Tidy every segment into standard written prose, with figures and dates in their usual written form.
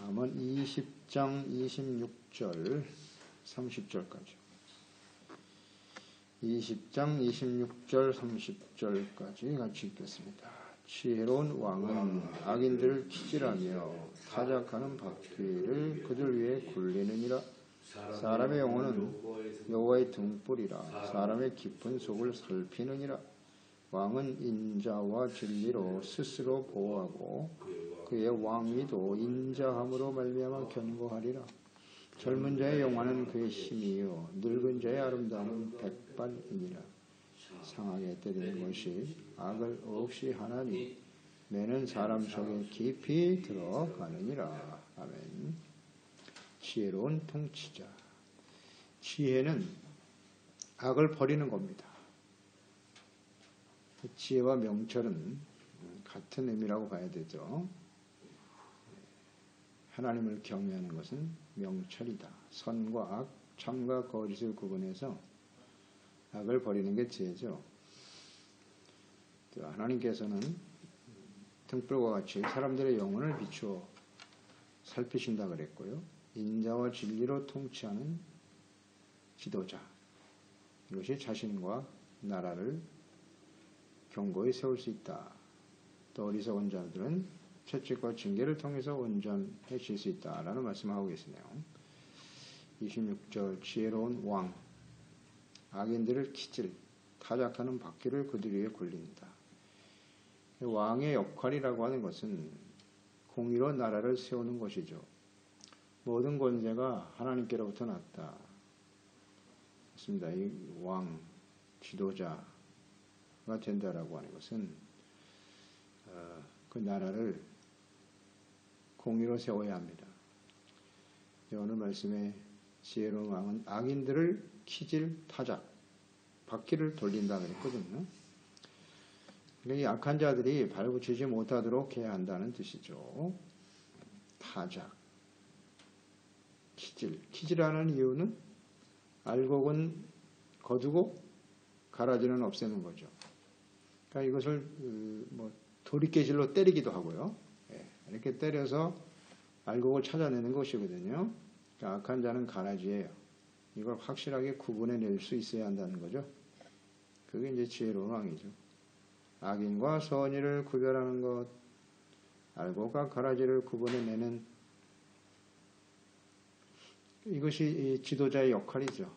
다음은 20장 26절 30절까지. 20장 26절 30절까지 같이 읽겠습니다. 지혜로운 왕은 악인들을 키질하며 타작하는 바퀴를 그들 위에 굴리느니라. 사람의 영혼은 여호와의 등불이라. 사람의 깊은 속을 살피느니라. 왕은 인자와 진리로 스스로 보호하고 그의 왕위도 인자함으로 말미암아 견고하리라. 젊은 자의 영화는 그의 힘이요 늙은 자의 아름다움은 백발이니라. 상하게 때리는 것이 악을 없이 하나니 매는 사람 속에 깊이 들어가느니라. 아멘. 지혜로운 통치자. 지혜는 악을 버리는 겁니다. 지혜와 명철은 같은 의미라고 봐야 되죠. 하나님을 경외하는 것은 명철이다. 선과 악, 참과 거짓을 구분해서 악을 버리는 게 지혜죠. 하나님께서는 등불과 같이 사람들의 영혼을 비추어 살피신다 그랬고요. 인자와 진리로 통치하는 지도자. 이것이 자신과 나라를 견고히 세울 수 있다. 또 어리석은 자들은 채찍과 징계를 통해서 온전해질 수 있다라는 말씀을 하고 계시네요. 26절 지혜로운 왕 악인들을 키질 타작하는 바퀴를 그들 위에 굴린다. 왕의 역할이라고 하는 것은 공의로 나라를 세우는 것이죠. 모든 권세가 하나님께로부터 났다. 맞습니다. 이 왕, 지도자가 된다라고 하는 것은 그 나라를 공의로 세워야 합니다. 오늘 말씀에 지혜로운 왕은 악인들을 키질 타작, 바퀴를 돌린다 그랬거든요. 이 악한 자들이 발붙이지 못하도록 해야 한다는 뜻이죠. 타작, 키질하는 이유는 알곡은 거두고 가라지는 없애는 거죠. 그러니까 이것을 도리깨질로 때리기도 하고요. 이렇게 때려서 알곡을 찾아내는 것이거든요. 그러니까 악한 자는 가라지예요. 이걸 확실하게 구분해낼 수 있어야 한다는 거죠. 그게 이제 지혜로운 왕이죠. 악인과 선의를 구별하는 것, 알곡과 가라지를 구분해내는 이것이 지도자의 역할이죠.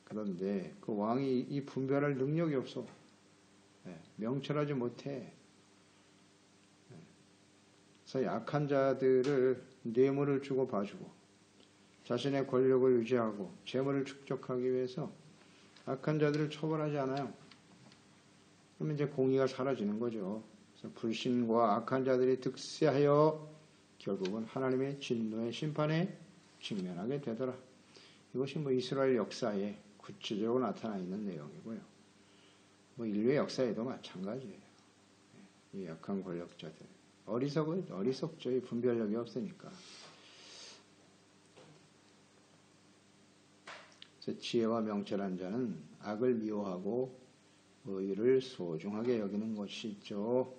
그런데 그 왕이 이 분별할 능력이 없어. 명철하지 못해. 그래서 약한 자들을 뇌물을 주고 봐주고 자신의 권력을 유지하고 재물을 축적하기 위해서 악한 자들을 처벌하지 않아요. 그러면 이제 공의가 사라지는 거죠. 그래서 불신과 악한 자들이 득세하여 결국은 하나님의 진노의 심판에 직면하게 되더라. 이것이 이스라엘 역사에 구체적으로 나타나 있는 내용이고요. 인류의 역사에도 마찬가지예요. 이 약한 권력자들. 어리석죠. 이 분별력이 없으니까. 그래서 지혜와 명철한 자는 악을 미워하고 의를 소중하게 여기는 것이죠.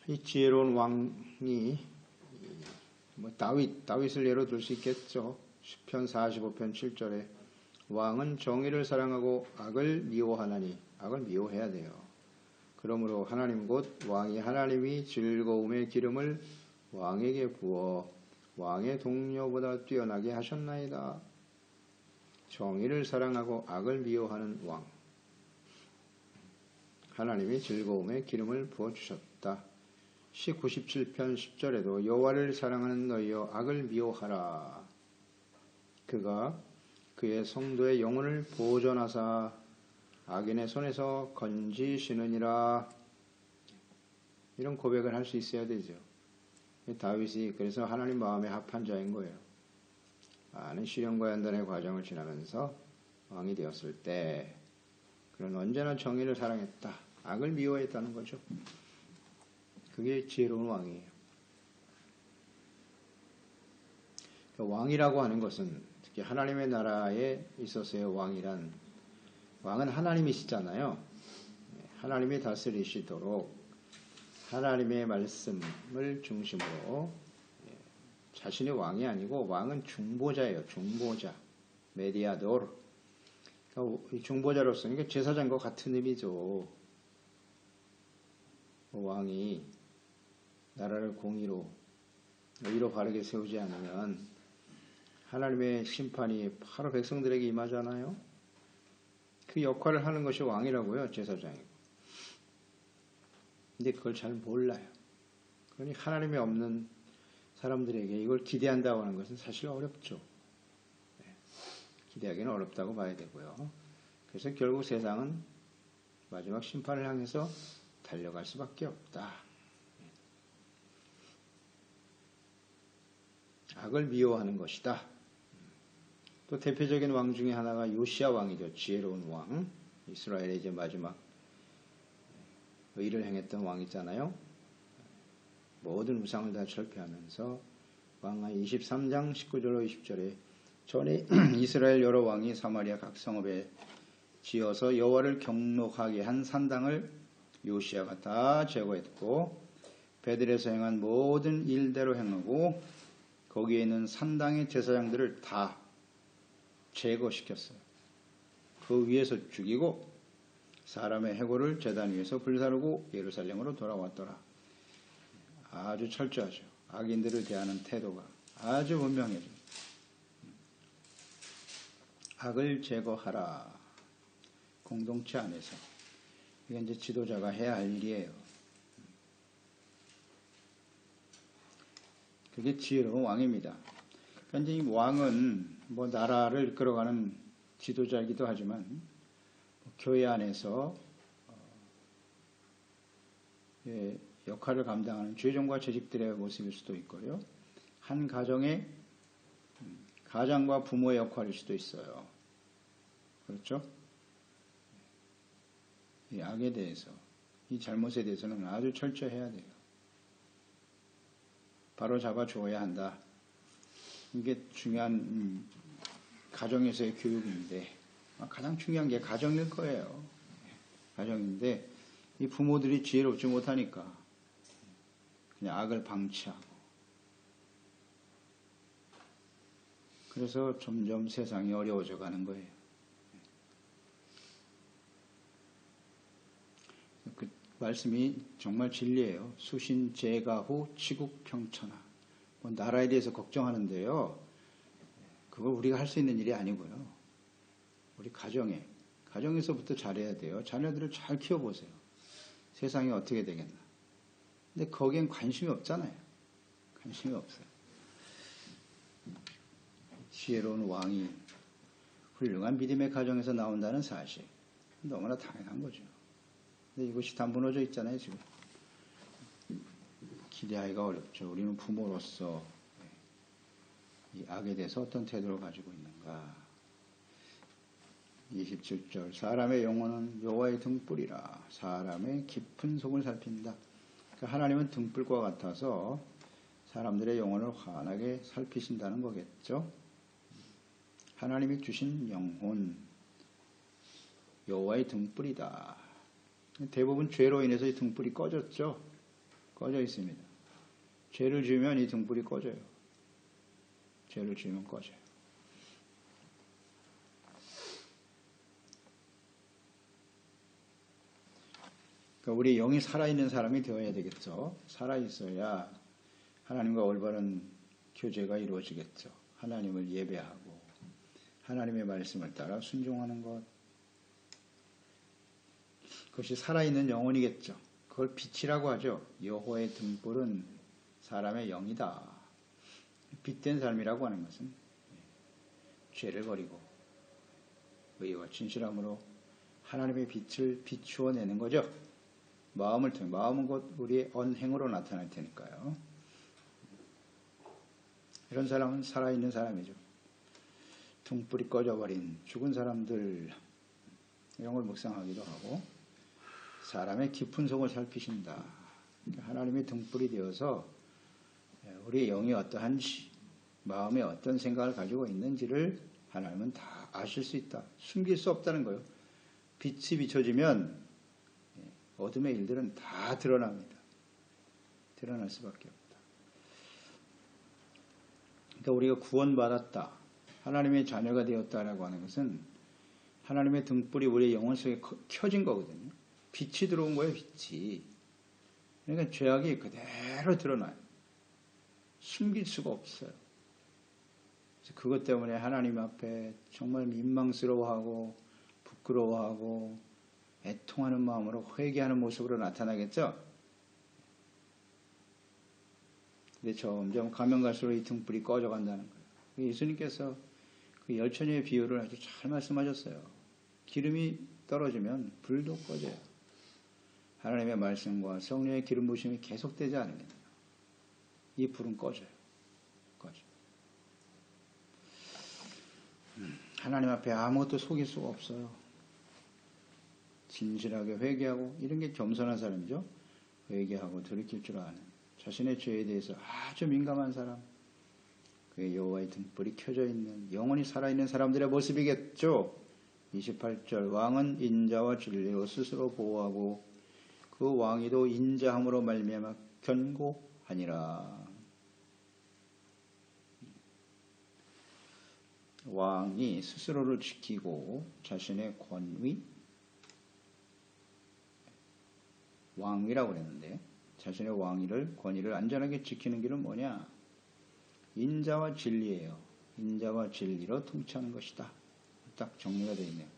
이 지혜로운 왕이 다윗을 예로 들 수 있겠죠. 시편 45편 7절에 왕은 정의를 사랑하고 악을 미워하나니 악을 미워해야 돼요. 그러므로 하나님 곧 왕이 하나님이 즐거움의 기름을 왕에게 부어 왕의 동료보다 뛰어나게 하셨나이다. 정의를 사랑하고 악을 미워하는 왕. 하나님이 즐거움의 기름을 부어주셨다. 시 97편 10절에도 여호와를 사랑하는 너희여 악을 미워하라. 그가 그의 성도의 영혼을 보존하사 악인의 손에서 건지시느니라. 이런 고백을 할 수 있어야 되죠. 다윗이 그래서 하나님 마음에 합한 자인 거예요. 많은 시련과 연단의 과정을 지나면서 왕이 되었을 때 그는 언제나 정의를 사랑했다. 악을 미워했다는 거죠. 그게 지혜로운 왕이에요. 왕이라고 하는 것은 특히 하나님의 나라에 있어서의 왕은 하나님이시잖아요. 하나님이 다스리시도록 하나님의 말씀을 중심으로 자신의 왕이 아니고 왕은 중보자예요. 중보자. 메디아도르. 그러니까 중보자로서 그러니까 제사장과 같은 의미죠. 왕이 나라를 공의로 의로 바르게 세우지 않으면 하나님의 심판이 바로 백성들에게 임하잖아요. 그 역할을 하는 것이 왕이라고요. 제사장이고. 근데 그걸 잘 몰라요. 그러니 하나님이 없는 사람들에게 이걸 기대한다고 하는 것은 사실 어렵죠. 기대하기는 어렵다고 봐야 되고요. 그래서 결국 세상은 마지막 심판을 향해서 달려갈 수밖에 없다. 악을 미워하는 것이다. 또 대표적인 왕 중에 하나가 요시야 왕이죠. 지혜로운 왕. 이스라엘의 이제 마지막 의를 행했던 왕이잖아요. 모든 우상을 다 철폐하면서 왕하 23장 19절로 20절에 전에 이스라엘 여러 왕이 사마리아 각 성읍에 지어서 여호와를 경록하게 한 산당을 요시야가 다 제거했고 베들에서 행한 모든 일대로 행하고 거기에 있는 산당의 제사장들을 다 제거시켰어요. 그 위에서 죽이고 사람의 해골을 제단 위에서 불사르고 예루살렘으로 돌아왔더라. 아주 철저하죠. 악인들을 대하는 태도가 아주 분명해져. 악을 제거하라. 공동체 안에서. 이게 이제 지도자가 해야 할 일이에요. 그게 지혜로운 왕입니다. 그러니까 이제 이 왕은 뭐 나라를 이끌어가는 지도자이기도 하지만 교회 안에서 역할을 감당하는 죄종과 재직들의 모습일 수도 있고요. 한 가정의 가장과 부모의 역할일 수도 있어요. 그렇죠? 이 악에 대해서, 이 잘못에 대해서는 아주 철저해야 돼요. 바로 잡아주어야 한다. 이게 중요한 가정에서의 교육인데 가장 중요한 게 가정일 거예요. 가정인데 이 부모들이 지혜롭지 못하니까 그냥 악을 방치하고 그래서 점점 세상이 어려워져 가는 거예요. 그 말씀이 정말 진리예요. 수신 제가후 치국 평천하. 뭐 나라에 대해서 걱정하는데요. 그거 우리가 할 수 있는 일이 아니고요. 우리 가정에서부터 잘해야 돼요. 자녀들을 잘 키워보세요. 세상이 어떻게 되겠나. 근데 거기엔 관심이 없잖아요. 관심이 없어요. 지혜로운 왕이 훌륭한 믿음의 가정에서 나온다는 사실. 너무나 당연한 거죠. 근데 이것이 다 무너져 있잖아요, 지금. 기대하기가 어렵죠. 우리는 부모로서 이 악에 대해서 어떤 태도를 가지고 있는가. 27절 사람의 영혼은 여호와의 등불이라 사람의 깊은 속을 살핀다. 그러니까 하나님은 등불과 같아서 사람들의 영혼을 환하게 살피신다는 거겠죠. 하나님이 주신 영혼 여호와의 등불이다. 대부분 죄로 인해서 이 등불이 꺼졌죠. 꺼져 있습니다. 죄를 지으면 이 등불이 꺼져요. 죄를 지으면 꺼져요. 그러니까 우리 영이 살아있는 사람이 되어야 되겠죠. 살아있어야 하나님과 올바른 교제가 이루어지겠죠. 하나님을 예배하고 하나님의 말씀을 따라 순종하는 것. 그것이 살아있는 영혼이겠죠. 그걸 빛이라고 하죠. 여호와의 등불은 사람의 영이다. 빛된 삶이라고 하는 것은 죄를 버리고 의와 진실함으로 하나님의 빛을 비추어 내는 거죠. 마음을 통해 마음은 곧 우리의 언행으로 나타날 테니까요. 이런 사람은 살아있는 사람이죠. 등불이 꺼져버린 죽은 사람들 이런 걸 묵상하기도 하고 사람의 깊은 속을 살피신다. 하나님의 등불이 되어서 우리의 영이 어떠한지 마음에 어떤 생각을 가지고 있는지를 하나님은 다 아실 수 있다. 숨길 수 없다는 거예요. 빛이 비춰지면 어둠의 일들은 다 드러납니다. 드러날 수밖에 없다. 그러니까 우리가 구원받았다, 하나님의 자녀가 되었다라고 하는 것은 하나님의 등불이 우리의 영혼 속에 켜진 거거든요. 빛이 들어온 거예요, 빛이. 그러니까 죄악이 그대로 드러나요. 숨길 수가 없어요. 그래서 그것 때문에 하나님 앞에 정말 민망스러워하고 부끄러워하고 애통하는 마음으로 회개하는 모습으로 나타나겠죠. 근데 점점 가면 갈수록 이 등불이 꺼져간다는 거예요. 예수님께서 그 열처녀의 비유를 아주 잘 말씀하셨어요. 기름이 떨어지면 불도 꺼져요. 하나님의 말씀과 성령의 기름 부으심이 계속되지 않으면 이 불은 꺼져요. 꺼져. 하나님 앞에 아무것도 속일 수가 없어요. 진실하게 회개하고, 이런 게 겸손한 사람이죠. 회개하고 돌이킬 줄 아는, 자신의 죄에 대해서 아주 민감한 사람, 그게 여호와의 등불이 켜져 있는, 영원히 살아있는 사람들의 모습이겠죠. 28절, 왕은 인자와 진리로 스스로 보호하고 그 왕위도 인자함으로 말미암아 견고하니라. 왕이 스스로를 지키고 자신의 권위, 왕위라고 그랬는데 자신의 왕위를, 권위를 안전하게 지키는 길은 뭐냐? 인자와 진리예요. 인자와 진리로 통치하는 것이다. 딱 정리가 되어 있네요.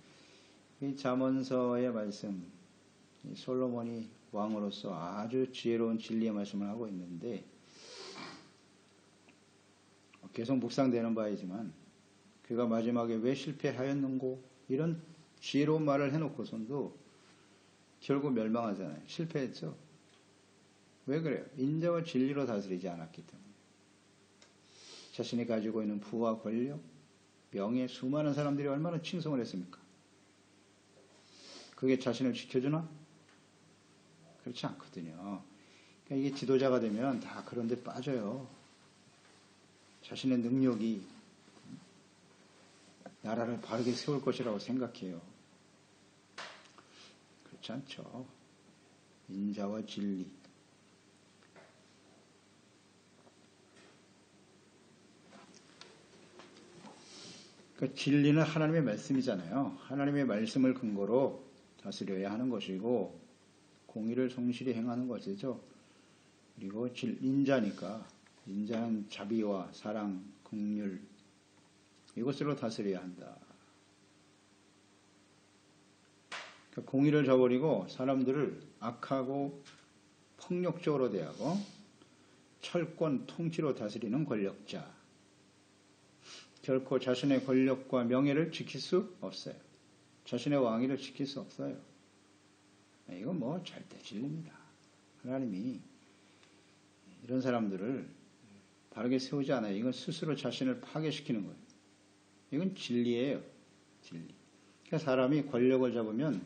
이 잠언서의 말씀, 솔로몬이 왕으로서 아주 지혜로운 진리의 말씀을 하고 있는데, 계속 묵상되는 바이지만 그가 마지막에 왜 실패하였는고, 이런 지혜로운 말을 해놓고선도 결국 멸망하잖아요. 실패했죠. 왜 그래요? 인자와 진리로 다스리지 않았기 때문에. 자신이 가지고 있는 부와 권력, 명예, 수많은 사람들이 얼마나 칭송을 했습니까? 그게 자신을 지켜주나? 그렇지 않거든요. 그러니까 이게 지도자가 되면 다 그런 데 빠져요. 자신의 능력이 나라를 바르게 세울 것이라고 생각해요. 그렇지 않죠. 인자와 진리. 그 진리는 하나님의 말씀이잖아요. 하나님의 말씀을 근거로 다스려야 하는 것이고, 공의를 성실히 행하는 것이죠. 그리고 인자니까, 인자는 자비와 사랑, 긍휼, 이것으로 다스려야 한다. 그러니까 공의를 저버리고 사람들을 악하고 폭력적으로 대하고 철권 통치로 다스리는 권력자, 결코 자신의 권력과 명예를 지킬 수 없어요. 자신의 왕위를 지킬 수 없어요. 이건 뭐 절대 진리입니다. 하나님이 이런 사람들을 바르게 세우지 않아요. 이건 스스로 자신을 파괴시키는 거예요. 이건 진리예요. 진리. 그러니까 사람이 권력을 잡으면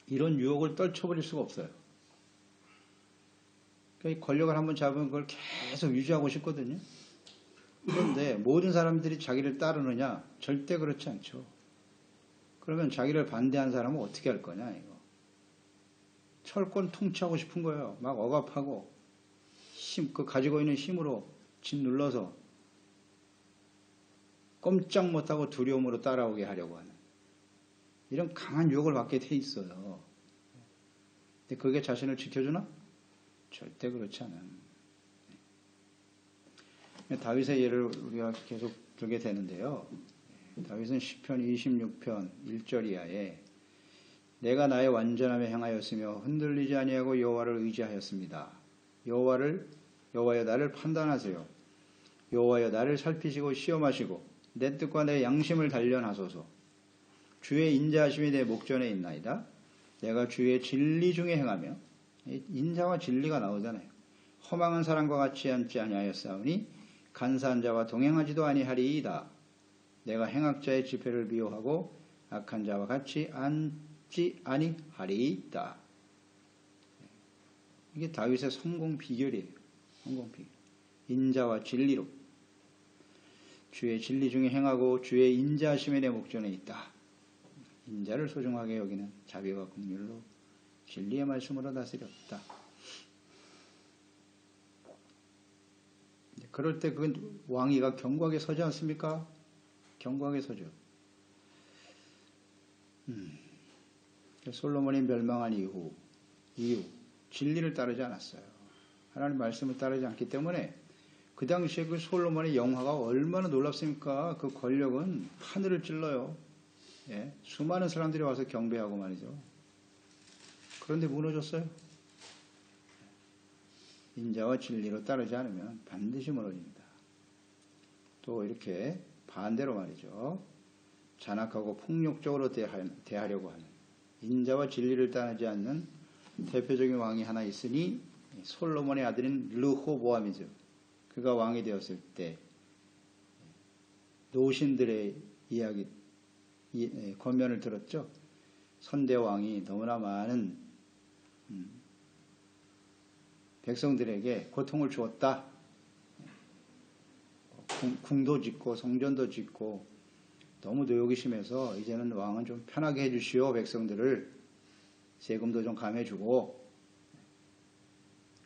이런 유혹을 떨쳐버릴 수가 없어요. 그러니까 권력을 한번 잡으면 그걸 계속 유지하고 싶거든요. 그런데 모든 사람들이 자기를 따르느냐? 절대 그렇지 않죠. 그러면 자기를 반대한 사람은 어떻게 할 거냐, 이거. 철권 통치하고 싶은 거예요. 막 억압하고, 그 가지고 있는 힘으로 짓 눌러서 꼼짝 못하고 두려움으로 따라오게 하려고 하는, 이런 강한 유혹을 받게 돼 있어요. 근데 그게 자신을 지켜주나? 절대 그렇지 않은. 다윗의 예를 우리가 계속 들게 되는데요. 다윗은 시편 26편 1절 이하에 내가 나의 완전함에 행하였으며 흔들리지 아니하고 여호와를 의지하였습니다. 여호와여 나를 판단하세요. 여호와여 나를 살피시고 시험하시고 내 뜻과 내 양심을 단련하소서. 주의 인자하심이 내 목전에 있나이다. 내가 주의 진리 중에 행하며, 인자와 진리가 나오잖아요. 허망한 사람과 같이 앉지 아니하였사오니 간사한 자와 동행하지도 아니하리이다. 내가 행악자의 지폐를 미워하고 악한 자와 같이 앉지 아니하리이다. 이게 다윗의 성공 비결이에요. 성공 비결. 인자와 진리로. 주의 진리 중에 행하고 주의 인자하심에 내 목전에 있다. 인자를 소중하게 여기는 자비와 긍휼로 진리의 말씀으로 다스렸다. 그럴 때 그 왕위가 견고하게 서지 않습니까? 견고하게 서죠. 솔로몬이 멸망한 이유, 진리를 따르지 않았어요. 하나님 말씀을 따르지 않기 때문에 그 당시에 그 솔로몬의 영화가 얼마나 놀랍습니까? 그 권력은 하늘을 찔러요. 예? 수많은 사람들이 와서 경배하고 말이죠. 그런데 무너졌어요. 인자와 진리로 따르지 않으면 반드시 무너집니다. 또 이렇게 반대로 말이죠. 잔악하고 폭력적으로 대하려고 하는 인자와 진리를 따르지 않는 대표적인 왕이 하나 있으니 솔로몬의 아들인 르호보암이죠. 그가 왕이 되었을 때 노신들의 이야기 권면을 들었죠. 선대 왕이 너무나 많은 백성들에게 고통을 주었다. 궁도 짓고 성전도 짓고 너무 노욕이 심해서 이제는 왕은 좀 편하게 해주시오. 백성들을 세금도 좀 감해주고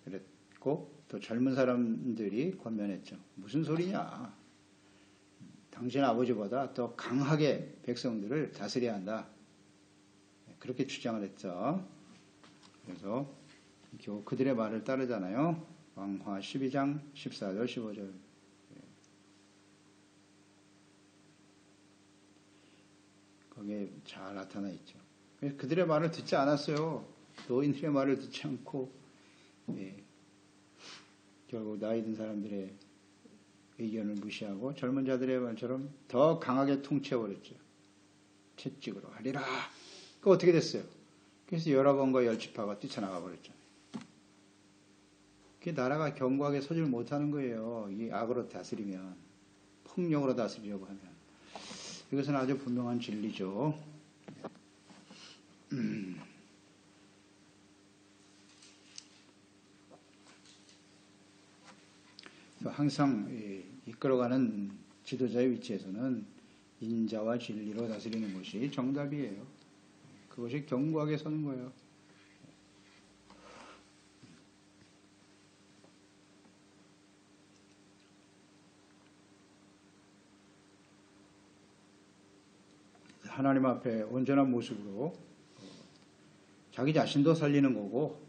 그랬고 또 젊은 사람들이 권면했죠. 무슨 소리냐. 당신 아버지보다 더 강하게 백성들을 다스려야 한다. 그렇게 주장을 했죠. 그래서 겨우 그들의 말을 따르잖아요. 왕화 12장 14절 15절. 거기에 잘 나타나 있죠. 그들의 말을 듣지 않았어요. 노인들의 말을 듣지 않고 결국 나이 든 사람들의 의견을 무시하고 젊은 자들의 말처럼 더 강하게 통치해버렸죠. 채찍으로 하리라. 그 어떻게 됐어요? 그래서 여러분과 열지파가 뛰쳐나가 버렸죠. 그 나라가 견고하게 서질 못하는 거예요. 이 악으로 다스리면, 폭력으로 다스리려고 하면. 이것은 아주 분명한 진리죠. 항상 이끌어가는 지도자의 위치에서는 인자와 진리로 다스리는 것이 정답이에요. 그것이 견고하게 서는 거예요. 하나님 앞에 온전한 모습으로 자기 자신도 살리는 거고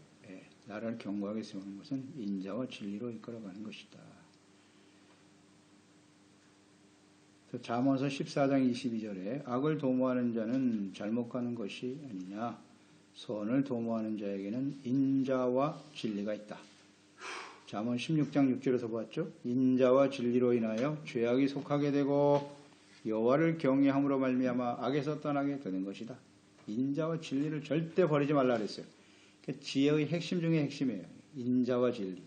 나라를 견고하게 세우는 것은 인자와 진리로 이끌어가는 것이다. 잠언서 14장 22절에 악을 도모하는 자는 잘못 가는 것이 아니냐. 선을 도모하는 자에게는 인자와 진리가 있다. 잠언 16장 6절에서 보았죠. 인자와 진리로 인하여 죄악이 속하게 되고 여호와를 경외함으로 말미암아 악에서 떠나게 되는 것이다. 인자와 진리를 절대 버리지 말라 그랬어요. 지혜의 핵심 중에 핵심이에요. 인자와 진리.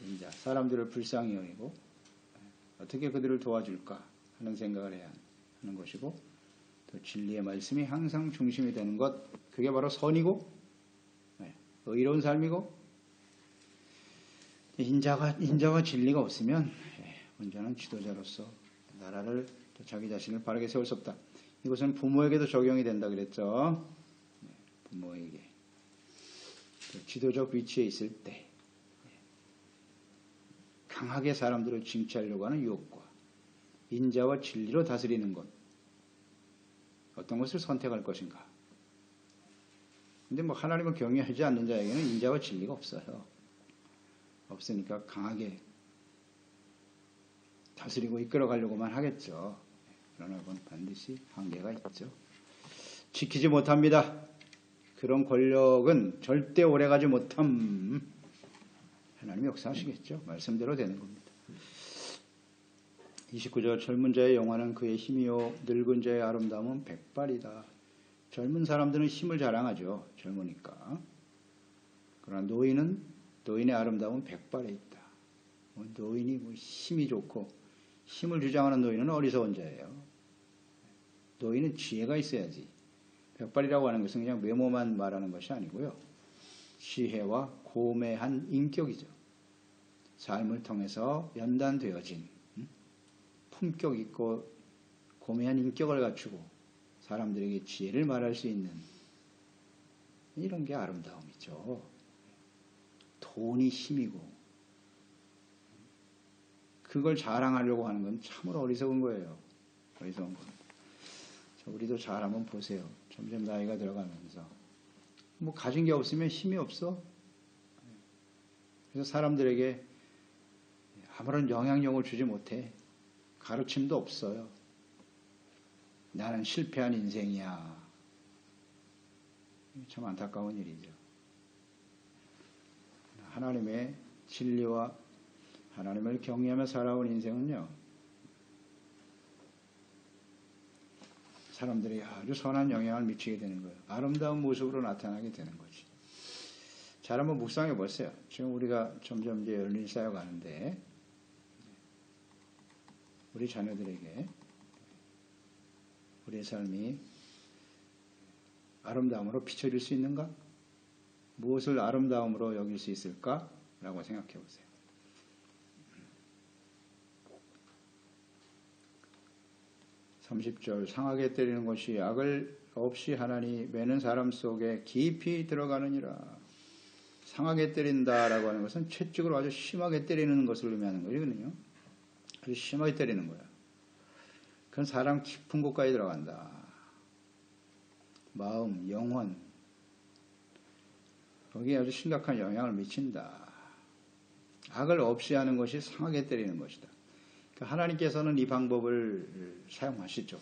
인자, 사람들을 불쌍히 여기고 어떻게 그들을 도와줄까 하는 생각을 해야 하는 것이고 또 진리의 말씀이 항상 중심이 되는 것, 그게 바로 선이고 의로운 삶이고 인자와 진리가 없으면 온전한 지도자로서 나라를 또 자기 자신을 바르게 세울 수 없다. 이것은 부모에게도 적용이 된다 그랬죠. 부모에게 또 지도적 위치에 있을 때 강하게 사람들을 징치하려고 하는 유혹과 인자와 진리로 다스리는 것, 어떤 것을 선택할 것인가. 근데 하나님을 경외하지 않는 자에게는 인자와 진리가 없어요. 없으니까 강하게 다스리고 이끌어가려고만 하겠죠. 그러나 그건 반드시 한계가 있죠. 지키지 못합니다. 그런 권력은 절대 오래가지 못함. 하나님이 역사하시겠죠. 말씀대로 되는 겁니다. 29절 젊은 자의 영화는 그의 힘이요 늙은 자의 아름다움은 백발이다. 젊은 사람들은 힘을 자랑하죠. 젊으니까. 그러나 노인의 아름다움은 백발에 있다. 노인이 힘이 좋고 힘을 주장하는 노인은 어리석은 자예요. 노인은 지혜가 있어야지. 백발이라고 하는 것은 그냥 외모만 말하는 것이 아니고요. 지혜와 고매한 인격이죠. 삶을 통해서 연단되어진 품격 있고 고매한 인격을 갖추고 사람들에게 지혜를 말할 수 있는 이런 게 아름다움이죠. 돈이 힘이고 그걸 자랑하려고 하는 건 참으로 어리석은 거예요. 어리석은 거. 우리도 잘 한번 보세요. 점점 나이가 들어가면서 뭐 가진 게 없으면 힘이 없어. 그래서 사람들에게 아무런 영향력을 주지 못해. 가르침도 없어요. 나는 실패한 인생이야. 참 안타까운 일이죠. 하나님의 진리와 하나님을 경외하며 살아온 인생은요, 사람들이 아주 선한 영향을 미치게 되는 거예요. 아름다운 모습으로 나타나게 되는 거지. 잘 한번 묵상해 보세요. 지금 우리가 점점 이제 열린 쌓여 가는데, 우리 자녀들에게 우리의 삶이 아름다움으로 비춰질 수 있는가? 무엇을 아름다움으로 여길 수 있을까? 라고 생각해 보세요. 30절 상하게 때리는 것이 악을 없이 하나니 매는 사람 속에 깊이 들어가느니라. 상하게 때린다라고 하는 것은 채찍으로 아주 심하게 때리는 것을 의미하는 거거든요. 아주 심하게 때리는 거야. 그건 사람 깊은 곳까지 들어간다. 마음, 영혼, 거기에 아주 심각한 영향을 미친다. 악을 없이 하는 것이 상하게 때리는 것이다. 그러니까 하나님께서는 이 방법을 사용하시죠.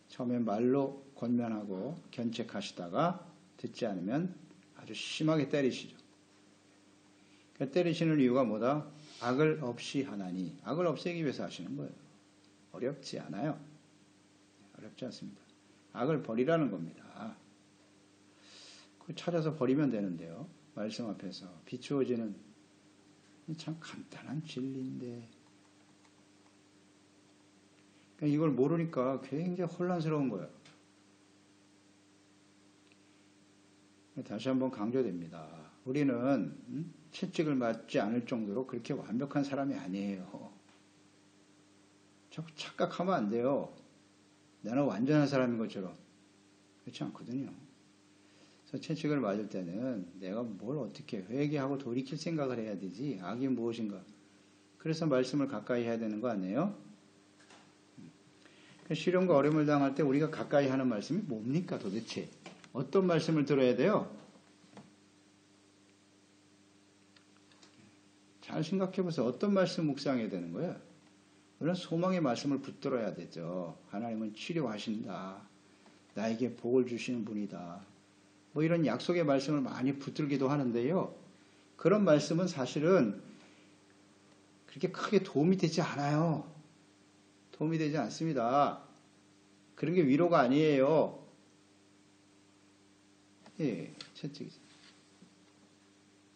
처음에 말로 권면하고 견책하시다가 듣지 않으면 아주 심하게 때리시죠. 그러니까 때리시는 이유가 뭐다? 악을 없이 하나니, 악을 없애기 위해서 하시는 거예요. 어렵지 않아요. 어렵지 않습니다. 악을 버리라는 겁니다. 그걸 찾아서 버리면 되는데요. 말씀 앞에서 비추어지는 참 간단한 진리인데, 그러니까 이걸 모르니까 굉장히 혼란스러운 거예요. 다시 한번 강조됩니다. 우리는 채찍을 맞지 않을 정도로 그렇게 완벽한 사람이 아니에요. 자꾸 착각하면 안 돼요. 나는 완전한 사람인 것처럼. 그렇지 않거든요. 그래서 채찍을 맞을 때는 내가 뭘 어떻게 회개하고 돌이킬 생각을 해야 되지. 악이 무엇인가. 그래서 말씀을 가까이 해야 되는 거 아니에요? 시련과 어려움을 당할 때 우리가 가까이 하는 말씀이 뭡니까 도대체? 어떤 말씀을 들어야 돼요? 잘 생각해 보세요. 어떤 말씀 묵상해야 되는 거예요? 우리는 소망의 말씀을 붙들어야 되죠. 하나님은 치료하신다. 나에게 복을 주시는 분이다. 뭐 이런 약속의 말씀을 많이 붙들기도 하는데요. 그런 말씀은 사실은 그렇게 크게 도움이 되지 않아요. 도움이 되지 않습니다. 그런 게 위로가 아니에요. 예, 채찍이죠.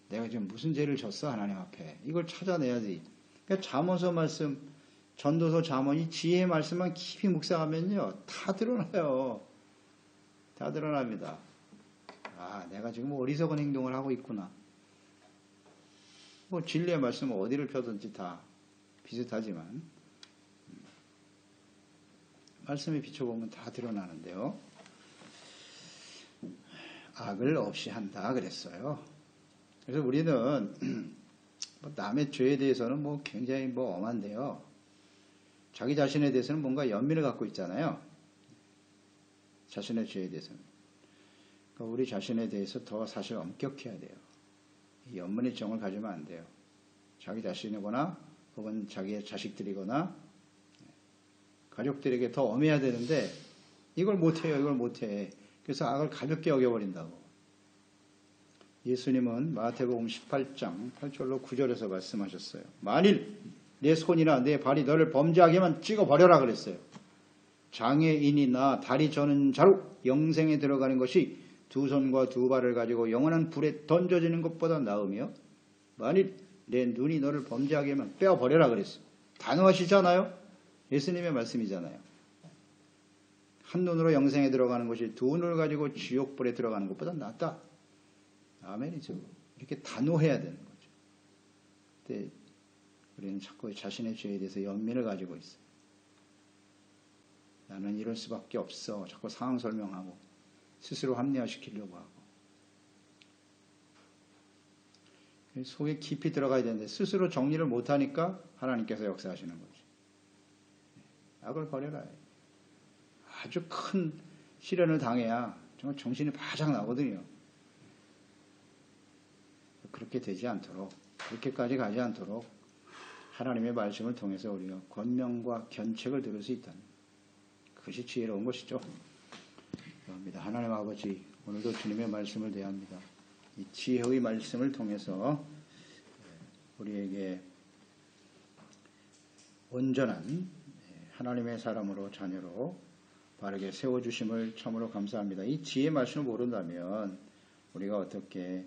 내가 지금 무슨 죄를 졌어 하나님 앞에. 이걸 찾아내야지. 그러니까 잠언서 말씀, 전도서 잠언이 지혜의 말씀만 깊이 묵상하면요. 다 드러나요. 다 드러납니다. 아, 내가 지금 어리석은 행동을 하고 있구나. 뭐 진리의 말씀은 어디를 펴든지 다 비슷하지만 말씀에 비춰보면 다 드러나는데요. 악을 없이 한다 그랬어요. 그래서 우리는 남의 죄에 대해서는 뭐 굉장히 뭐 엄한데요. 자기 자신에 대해서는 뭔가 연민을 갖고 있잖아요. 자신의 죄에 대해서는. 그러니까 우리 자신에 대해서 더 사실 엄격해야 돼요. 연민의 정을 가지면 안 돼요. 자기 자신이거나 혹은 자기의 자식들이거나 가족들에게 더 엄해야 되는데 이걸 못해요. 이걸 못해. 그래서 악을 가볍게 여겨버린다고. 예수님은 마태복음 18장 8절로 9절에서 말씀하셨어요. 만일 내 손이나 내 발이 너를 범죄하게만 찍어버려라 그랬어요. 장애인이나 다리 저는 자로 영생에 들어가는 것이 두 손과 두 발을 가지고 영원한 불에 던져지는 것보다 나으며 만일 내 눈이 너를 범죄하게만 빼어버려라 그랬어요. 단호하시잖아요. 예수님의 말씀이잖아요. 한 눈으로 영생에 들어가는 것이 두 눈을 가지고 지옥불에 들어가는 것보다 낫다. 아멘이죠. 이렇게 단호해야 되는 거죠. 근데 우리는 자꾸 자신의 죄에 대해서 연민을 가지고 있어요. 나는 이럴 수밖에 없어. 자꾸 상황 설명하고 스스로 합리화시키려고 하고. 속에 깊이 들어가야 되는데 스스로 정리를 못하니까 하나님께서 역사하시는 거죠. 악을 버려라. 아주 큰 시련을 당해야 정말 정신이 바짝 나거든요. 그렇게 되지 않도록, 그렇게까지 가지 않도록 하나님의 말씀을 통해서 우리가 권면과 견책을 들을 수 있다는 그것이 지혜로운 것이죠. 그렇습니다. 하나님 아버지, 오늘도 주님의 말씀을 대합니다. 이 지혜의 말씀을 통해서 우리에게 온전한 하나님의 사람으로 자녀로 바르게 세워주심을 참으로 감사합니다. 이 지혜의 말씀을 모른다면 우리가 어떻게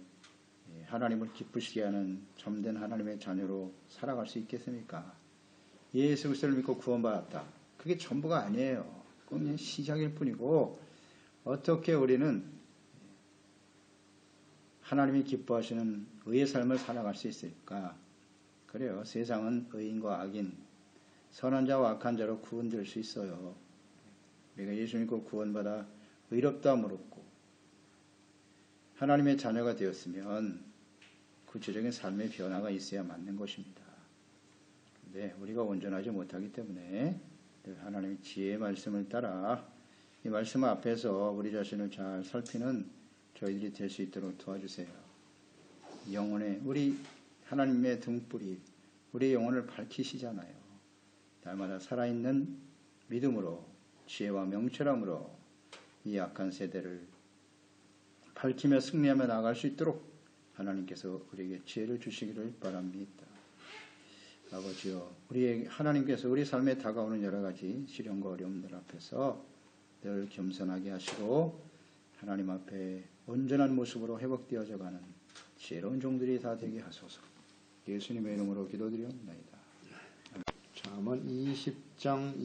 하나님을 기쁘시게 하는 참된 하나님의 자녀로 살아갈 수 있겠습니까? 예수 그리스도를 믿고 구원받았다. 그게 전부가 아니에요. 그건 그냥 시작일 뿐이고 어떻게 우리는 하나님이 기뻐하시는 의의 삶을 살아갈 수 있을까? 그래요. 세상은 의인과 악인, 선한 자와 악한 자로 구분될 수 있어요. 우리가 예수 믿고 구원받아 의롭다함을 얻고 하나님의 자녀가 되었으면 구체적인 삶의 변화가 있어야 맞는 것입니다. 그런데 우리가 온전하지 못하기 때문에 하나님의 지혜의 말씀을 따라 이 말씀 앞에서 우리 자신을 잘 살피는 저희들이 될 수 있도록 도와주세요. 영혼의 우리 하나님의 등불이 우리 영혼을 밝히시잖아요. 날마다 살아있는 믿음으로 지혜와 명철함으로 이 악한 세대를 밝히며 승리하며 나아갈 수 있도록 하나님께서 우리에게 지혜를 주시기를 바랍니다. 아버지여, 우리 하나님께서 우리 삶에 다가오는 여러 가지 시련과 어려움들 앞에서 늘 겸손하게 하시고 하나님 앞에 온전한 모습으로 회복되어져 가는 지혜로운 종들이 다 되게 하소서. 예수님의 이름으로 기도드리옵나이다. 잠언 20장